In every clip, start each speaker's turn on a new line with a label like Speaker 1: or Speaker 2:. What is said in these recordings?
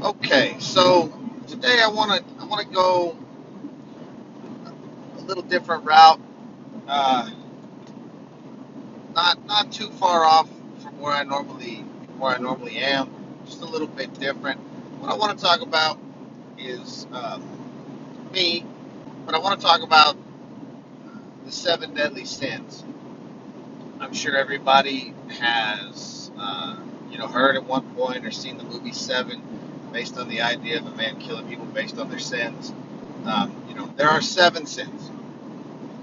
Speaker 1: Okay, so today I want to go a little different route. Uh, not too far off from where I normally am. Just a little bit different. What I want to talk about is me, but I want to talk about the seven deadly sins. I'm sure everybody has heard at one point or seen the movie Seven, based on the idea of a man killing people based on their sins. There are seven sins.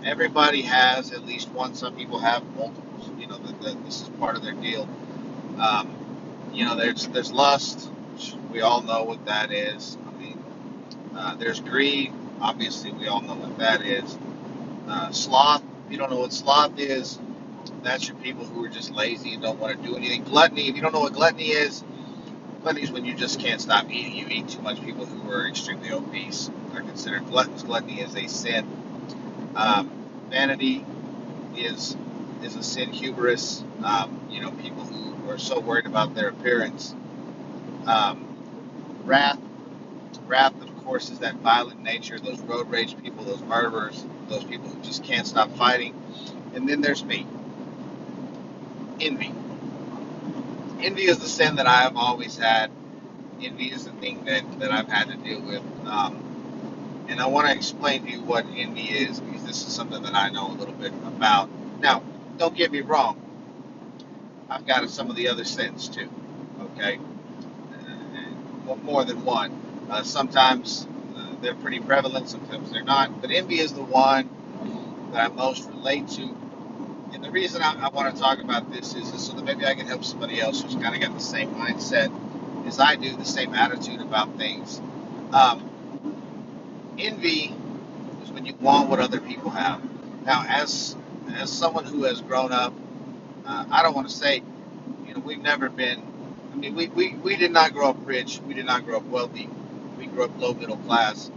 Speaker 1: Everybody has at least one. Some people have multiples. This is part of their deal. Um, there's lust. Which we all know what that is. I mean, there's greed. Obviously, we all know what that is. Sloth. If you don't know what sloth is, that's your people who are just lazy and don't want to do anything. Gluttony. If you don't know what gluttony is, gluttony is when you just can't stop eating. You eat too much. People who are extremely obese are considered gluttons. Gluttony is a sin. Um, Vanity is a sin. Hubris. People who are so worried about their appearance. Um, wrath. Wrath, of course, is that violent nature. Those road rage people, those murderers, those people who just can't stop fighting. And then there's me. Envy. Envy is the sin that I have always had. Envy is the thing that I've had to deal with. And I want to explain to you what envy is because this is something that I know a little bit about. Now, don't get me wrong. I've got some of the other sins too. Okay, more than one. Sometimes they're pretty prevalent, sometimes they're not. But envy is the one that I most relate to. And the reason I want to talk about this is so that maybe I can help somebody else who's kind of got the same mindset as I do, the same attitude about things. Um, Envy is when you want what other people have. Now, as someone who has grown up, I don't want to say, we've never been. I mean, we did not grow up rich. We did not grow up wealthy. We grew up low middle class.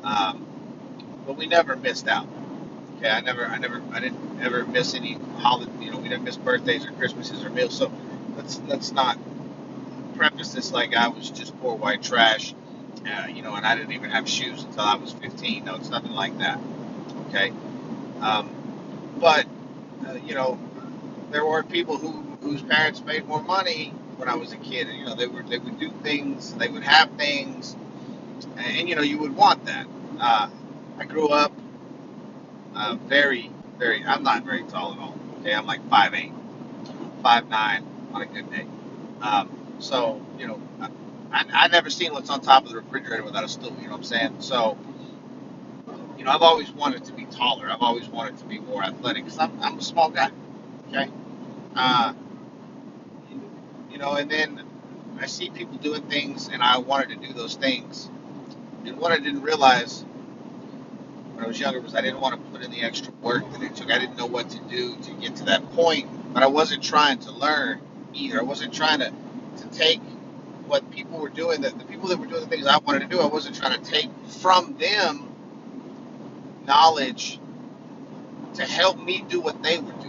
Speaker 1: Um, but we never missed out. Okay, I didn't ever miss any holiday. We didn't miss birthdays or Christmases or meals. So let's not preface this like I was just poor white trash. And I didn't even have shoes until I was 15. No, it's nothing like that. Okay, um, but you know, there were people whose parents made more money when I was a kid, and they would do things, they would have things, and you would want that. I grew up very, very. I'm not very tall at all. Okay, I'm like 5'8", 5'9" on a good day. So I never seen what's on top of the refrigerator without a stool. You know what I'm saying? So I've always wanted to be taller. I've always wanted to be more athletic because I'm a small guy. Okay. Uh, and then I see people doing things, and I wanted to do those things. And what I didn't realize when I was younger was I didn't want to put in the extra work that it took. I didn't know what to do to get to that point, but I wasn't trying to learn either. I wasn't trying to take what people were doing, the people that were doing the things I wanted to do. I wasn't trying to take from them knowledge to help me do what they were doing.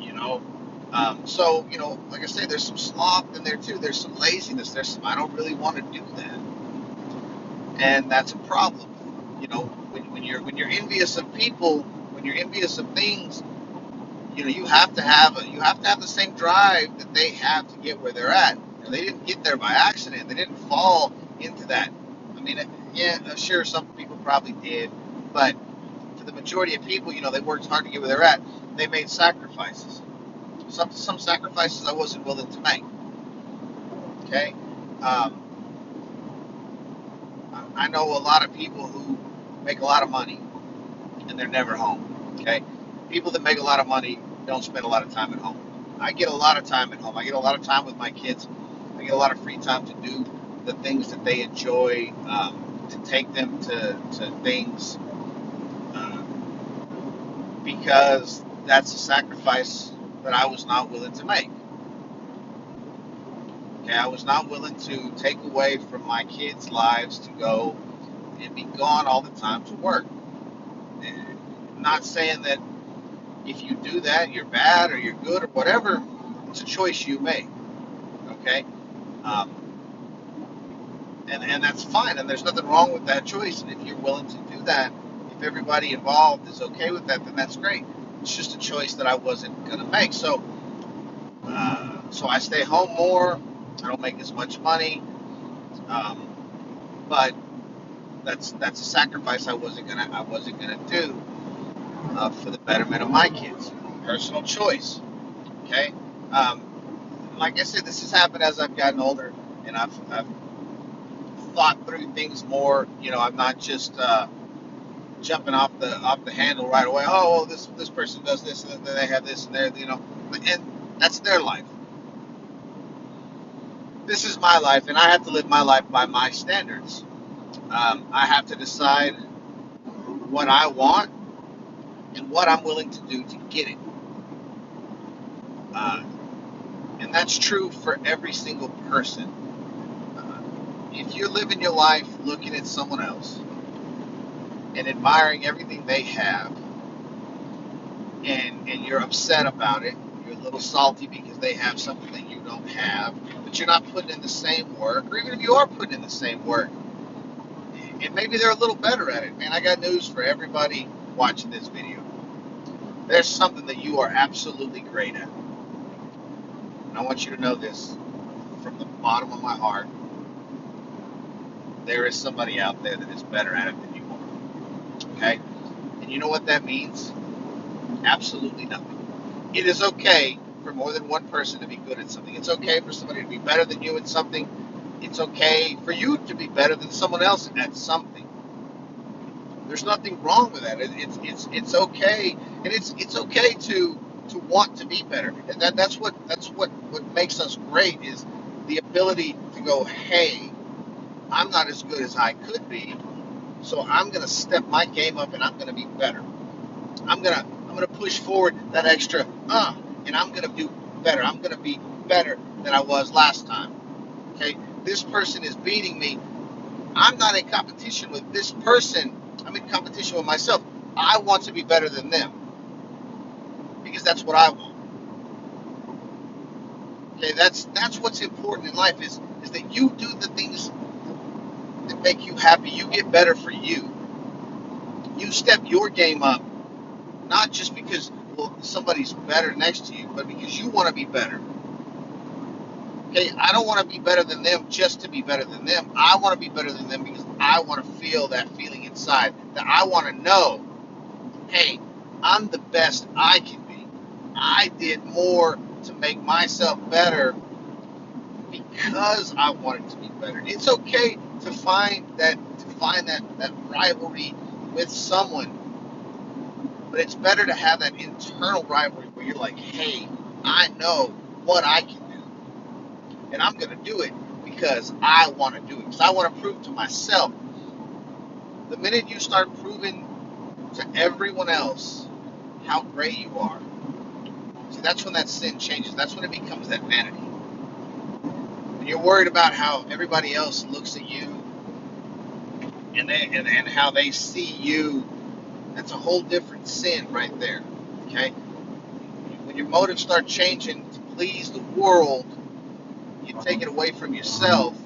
Speaker 1: You know, like I say, there's some sloth in there too. There's some laziness. There's some I don't really want to do that, and that's a problem. When you're envious of people, when you're envious of things, you have to have the same drive that they have to get where they're at. They didn't get there by accident. They didn't fall into that. I mean, yeah, sure, some people probably did, but for the majority of people, they worked hard to get where they're at. They made sacrifices. Some sacrifices I wasn't willing to make. Okay, um, I know a lot of people who make a lot of money and they're never home. Okay, people that make a lot of money don't spend a lot of time at home. I get a lot of time at home. I get a lot of time with my kids. I get a lot of free time to do the things that they enjoy, to take them to things, uh, because that's a sacrifice that I was not willing to make. Okay, I was not willing to take away from my kids' lives to go and be gone all the time to work. And I'm not saying that if you do that, you're bad or you're good or whatever. It's a choice you make. Okay. Um, and that's fine, and there's nothing wrong with that choice. And if you're willing to do that, if everybody involved is okay with that, then that's great. It's just a choice that I wasn't gonna make. So I stay home more. I don't make as much money, um, but that's a sacrifice I wasn't gonna do for the betterment of my kids. Personal choice. Okay. Um, like I said, this has happened as I've gotten older, and I've thought through things more. I'm not just jumping off the handle right away. Oh, well, this person does this, and then they have this, and and that's their life. This is my life, and I have to live my life by my standards. I have to decide what I want and what I'm willing to do to get it. Uh, and that's true for every single person. Uh, if you're living your life looking at someone else and admiring everything they have, and you're upset about it, you're a little salty because they have something that you don't have, but you're not putting in the same work, or even if you are putting in the same work, and maybe they're a little better at it, man, I got news for everybody watching this video. There's something that you are absolutely great at. And I want you to know this from the bottom of my heart. There is somebody out there that is better at it than you are. Okay? And you know what that means? Absolutely nothing. It is okay for more than one person to be good at something. It's okay for somebody to be better than you at something. It's okay for you to be better than someone else at something. There's nothing wrong with that. It's okay, and it's okay to want to be better. And that's what makes us great is the ability to go, hey, I'm not as good as I could be, so I'm gonna step my game up and I'm gonna be better. I'm gonna push forward that extra and I'm gonna do better. I'm gonna be better than I was last time. Okay, this person is beating me. I'm not in competition with this person. I'm in competition with myself. I want to be better than them because that's what I want. Okay, that's what's important in life is that you do the things that make you happy. You get better for you. You step your game up, not just because somebody's better next to you, but because you want to be better. Okay, I don't want to be better than them just to be better than them. I want to be better than them because I want to feel that feeling inside. That I want to know, hey, I'm the best I can be. I did more to make myself better because I wanted to be better. It's okay to find that rivalry with someone, but it's better to have that internal rivalry where you're like, hey, I know what I can do, and I'm gonna do it because I want to do it. Because I want to prove to myself. The minute you start proving to everyone else how great you are, see, that's when that sin changes. That's when it becomes that vanity. When you're worried about how everybody else looks at you and how they see you, that's a whole different sin right there. Okay? When your motives start changing to please the world, you take it away from yourself.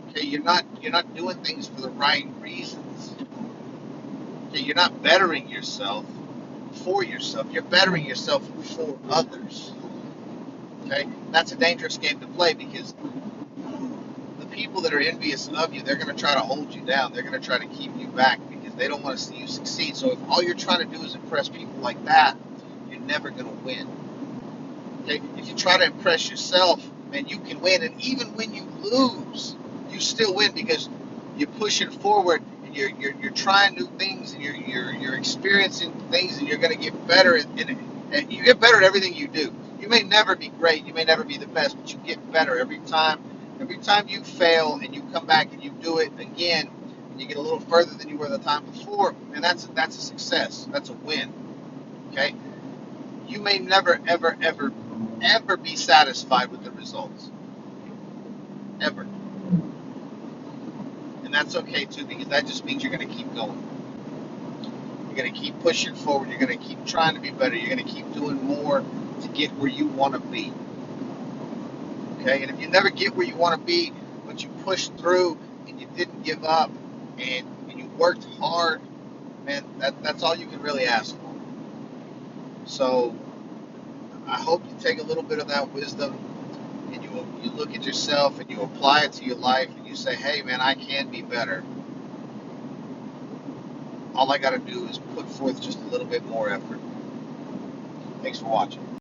Speaker 1: Okay, you're not doing things for the right reasons. Okay, you're not bettering yourself for yourself. You're bettering yourself for others. Okay, that's a dangerous game to play because the people that are envious of you, they're going to try to hold you down. They're going to try to keep you back because they don't want to see you succeed. So if all you're trying to do is impress people like that, you're never going to win. Okay, if you try to impress yourself, man, you can win. And even when you lose, you still win because you're pushing forward and you're trying new things and you're experiencing things and you're going to get better and you get better at everything you do. You may never be great, you may never be the best, but you get better every time. Every time you fail and you come back and you do it again, and you get a little further than you were the time before, and that's a success. That's a win. Okay? You may never, ever, ever, ever be satisfied with the results. Ever. And that's okay too, because that just means you're going to keep going. You're going to keep pushing forward. You're going to keep trying to be better. You're going to keep doing more to get where you want to be. Okay? And if you never get where you want to be, but but you pushed through and you didn't give up and you worked hard, man, that's all you can really ask for. So I hope you take a little bit of that wisdom and you look at yourself and you apply it to your life and you say, hey, man, I can be better. All I got to do is put forth just a little bit more effort. Thanks for watching.